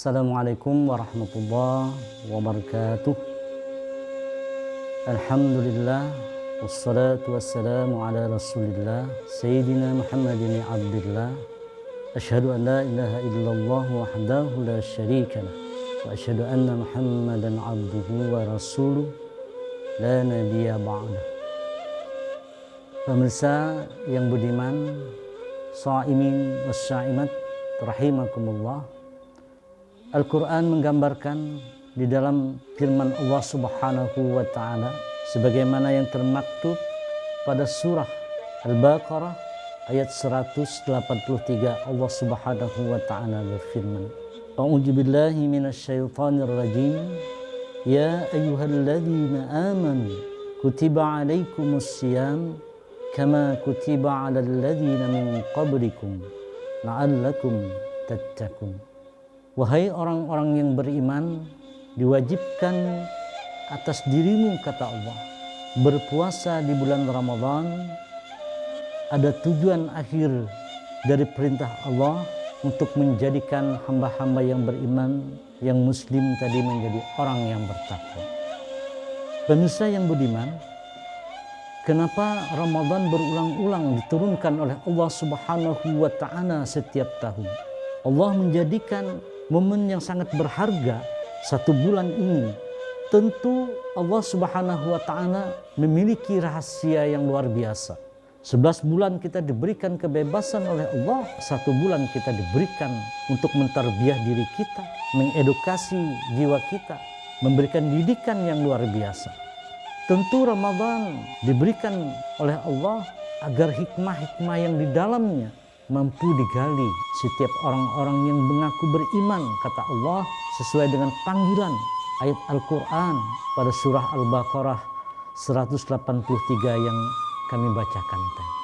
Assalamualaikum warahmatullahi wabarakatuh. Alhamdulillah wassalatu wassalamu ala rasulillah Sayyidina Muhammadin abdillah. Asyhadu an la ilaha illallah wahdahu la syarika lah wa asyhadu anna Muhammadan abduhu wa rasuluh la nabiyya ba'dah. Pemirsa yang budiman, shaimin wasyaimat rahimakumullah. Al-Quran menggambarkan di dalam firman Allah Subhanahu wa Ta'ala sebagaimana yang termaktub pada surah Al-Baqarah ayat 183. Allah Subhanahu wa Ta'ala berfirman, A'udzu billahi minasyaitonir rajim. Ya ayyuhalladzina amanu kutiba alaikumus syiyam kama kutiba alal ladzina min qablikum la'allakum tattaqun. Wahai orang-orang yang beriman, diwajibkan atas dirimu, kata Allah, berpuasa di bulan Ramadan. Ada tujuan akhir dari perintah Allah untuk menjadikan hamba-hamba yang beriman, yang muslim tadi menjadi orang yang bertakwa. Pemirsa yang budiman, kenapa Ramadan berulang-ulang diturunkan oleh Allah Subhanahu wa Ta'ala setiap tahun? Allah menjadikan momen yang sangat berharga satu bulan ini. Tentu Allah Subhanahu wa Ta'ala memiliki rahasia yang luar biasa. 11 bulan kita diberikan kebebasan oleh Allah, 1 bulan kita diberikan untuk mentarbiyah diri kita, mengedukasi jiwa kita, memberikan didikan yang luar biasa. Tentu Ramadan diberikan oleh Allah agar hikmah-hikmah yang di dalamnya mampu digali setiap orang-orang yang mengaku beriman, kata Allah, sesuai dengan panggilan ayat Al-Quran pada surah Al-Baqarah 183 yang kami bacakan tadi.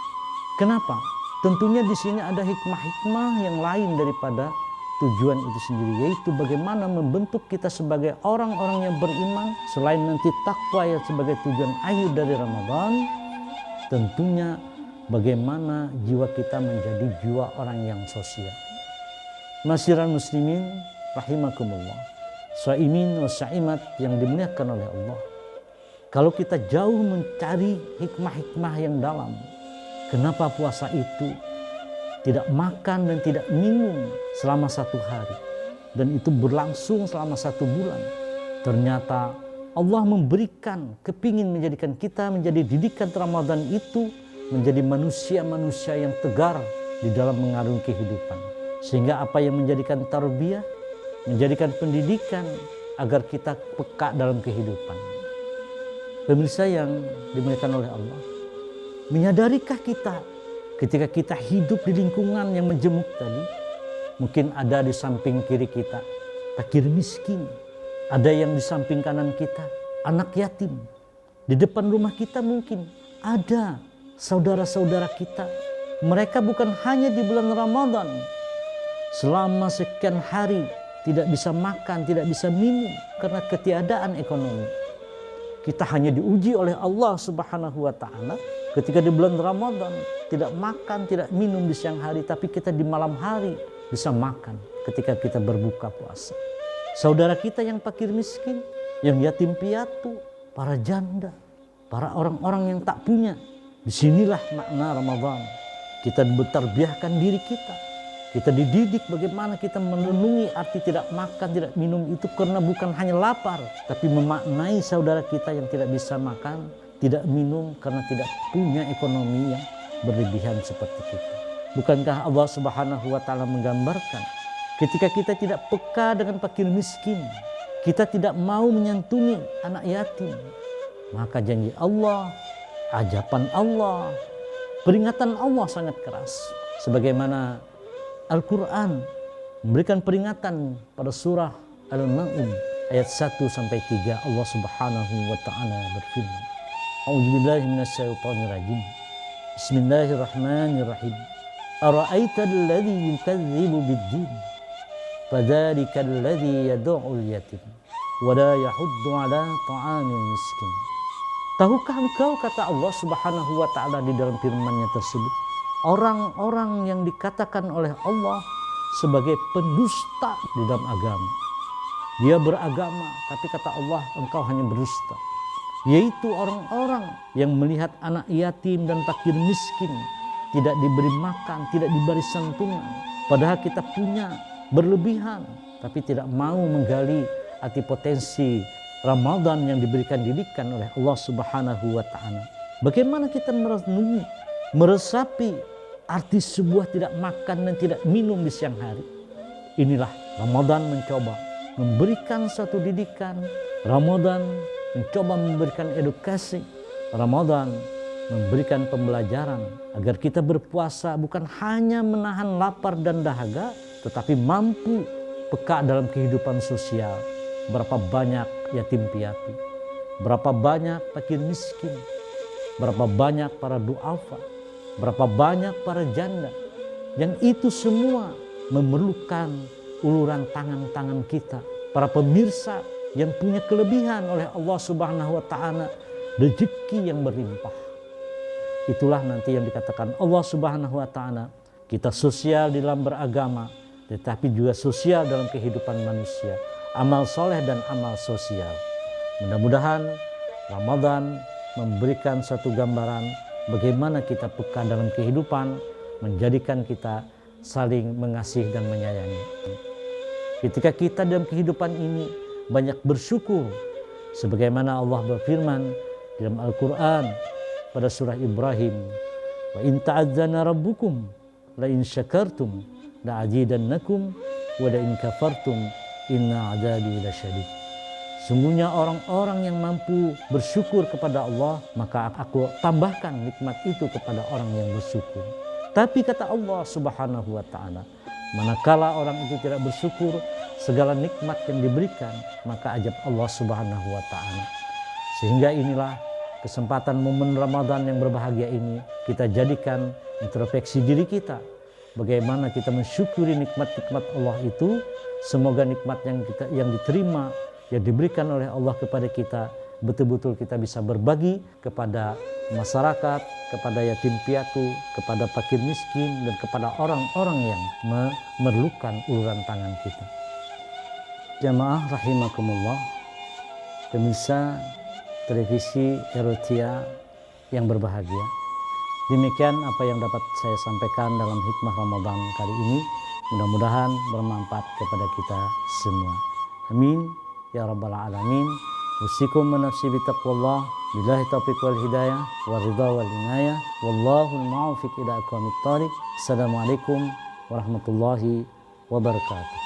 Kenapa? Tentunya di sini ada hikmah-hikmah yang lain daripada tujuan itu sendiri, yaitu bagaimana membentuk kita sebagai orang-orang yang beriman. Selain nanti takwa yang sebagai tujuan akhir dari Ramadan, tentunya bagaimana jiwa kita menjadi jiwa orang yang sosial. Masiran muslimin rahimakumullah, shaimin wa syaimat yang dimuliakan oleh Allah. Kalau kita jauh mencari hikmah-hikmah yang dalam, kenapa puasa itu tidak makan dan tidak minum selama 1 hari, dan itu berlangsung selama 1 bulan. Ternyata Allah memberikan, kepingin menjadikan kita menjadi didikan Ramadan itu menjadi manusia-manusia yang tegar di dalam mengarungi kehidupan. Sehingga apa yang menjadikan tarbiyah, menjadikan pendidikan agar kita peka dalam kehidupan. Pemirsa yang dimuliakan oleh Allah, menyadarikah kita ketika kita hidup di lingkungan yang menjemuk tadi, mungkin ada di samping kiri kita fakir miskin, ada yang di samping kanan kita anak yatim, di depan rumah kita mungkin ada saudara-saudara kita, mereka bukan hanya di bulan Ramadan selama sekian hari tidak bisa makan, tidak bisa minum karena ketiadaan ekonomi. Kita hanya diuji oleh Allah Subhanahu wa Ta'ala ketika di bulan Ramadan tidak makan, tidak minum di siang hari, tapi kita di malam hari bisa makan ketika kita berbuka puasa. Saudara kita yang fakir miskin, yang yatim piatu, para janda, para orang-orang yang tak punya. Disinilah makna Ramadan. Kita bertarbiyahkan diri kita. Kita dididik bagaimana kita merenungi arti tidak makan, tidak minum itu karena bukan hanya lapar, tapi memaknai saudara kita yang tidak bisa makan, tidak minum karena tidak punya ekonomi yang berlebihan seperti kita. Bukankah Allah Subhanahu wa Ta'ala menggambarkan ketika kita tidak peka dengan fakir miskin, kita tidak mau menyantuni anak yatim, maka janji Allah, ajaban Allah, peringatan Allah sangat keras. Sebagaimana Al-Quran memberikan peringatan pada surah Al-Ma'un ayat 1-3, Allah Subhanahu wa Ta'ala berfirman, A'udzubillahi minasyaitonir rajim. Bismillahirrahmanirrahim. Ara'aita alladzi yukadzibu bid-din fadzalika alladzi yad'ul yatim wa la yahuddu 'ala ta'amil miskin. Tahukah engkau, kata Allah Subhanahu wa Ta'ala di dalam firman-Nya tersebut, orang-orang yang dikatakan oleh Allah sebagai pendusta di dalam agama. Dia beragama, tapi kata Allah, engkau hanya berdusta. Yaitu orang-orang yang melihat anak yatim dan fakir miskin tidak diberi makan, tidak diberi santunan. Padahal kita punya berlebihan, tapi tidak mau menggali arti potensi Ramadan yang diberikan didikan oleh Allah Subhanahu wa Ta'ala. Bagaimana kita merenungi, meresapi arti sebuah tidak makan dan tidak minum di siang hari. Inilah Ramadan mencoba memberikan satu didikan, Ramadan mencoba memberikan edukasi, Ramadan memberikan pembelajaran agar kita berpuasa bukan hanya menahan lapar dan dahaga, tetapi mampu peka dalam kehidupan sosial. Berapa banyak yatim piatu, berapa banyak fakir miskin, berapa banyak para duafa, berapa banyak para janda, yang itu semua memerlukan uluran tangan-tangan kita, para pemirsa yang punya kelebihan oleh Allah Subhanahu wa Ta'ala, rezeki yang berlimpah. Itulah nanti yang dikatakan Allah Subhanahu wa Ta'ala, kita sosial di dalam beragama, tetapi juga sosial dalam kehidupan manusia, amal soleh dan amal sosial. Mudah-mudahan Ramadan memberikan satu gambaran bagaimana kita peka dalam kehidupan, menjadikan kita saling mengasihi dan menyayangi. Ketika kita dalam kehidupan ini banyak bersyukur, sebagaimana Allah berfirman dalam Al-Quran pada surah Ibrahim, wa in ta'adzana rabbukum la in syakartum la azidannakum wa la in kafartum inna adzabi lasyadid. Sungguhnya orang-orang yang mampu bersyukur kepada Allah, maka aku tambahkan nikmat itu kepada orang yang bersyukur. Tapi kata Allah Subhanahu wa Ta'ala, manakala orang itu tidak bersyukur segala nikmat yang diberikan, maka ajab Allah Subhanahu wa Ta'ala. Sehingga inilah kesempatan momen Ramadan yang berbahagia ini, kita jadikan introspeksi diri kita. Bagaimana kita mensyukuri nikmat-nikmat Allah itu. Semoga nikmat yang diterima, yang diberikan oleh Allah kepada kita, betul-betul kita bisa berbagi kepada masyarakat, kepada yatim piatu, kepada fakir miskin, dan kepada orang-orang yang memerlukan uluran tangan kita. Jamaah rahimakumullah, pemirsa televisi Erotia yang berbahagia, demikian apa yang dapat saya sampaikan dalam hikmah Ramadan kali ini. Mudah-mudahan bermanfaat kepada kita semua. Amin ya rabbal alamin. Usikum wa nafsi bitaqwallah. Billahi taufiq wal hidayah wa ridha wal inayah. Wallahul muwaffiq ila aqwamit thariq. Assalamualaikum warahmatullahi wabarakatuh.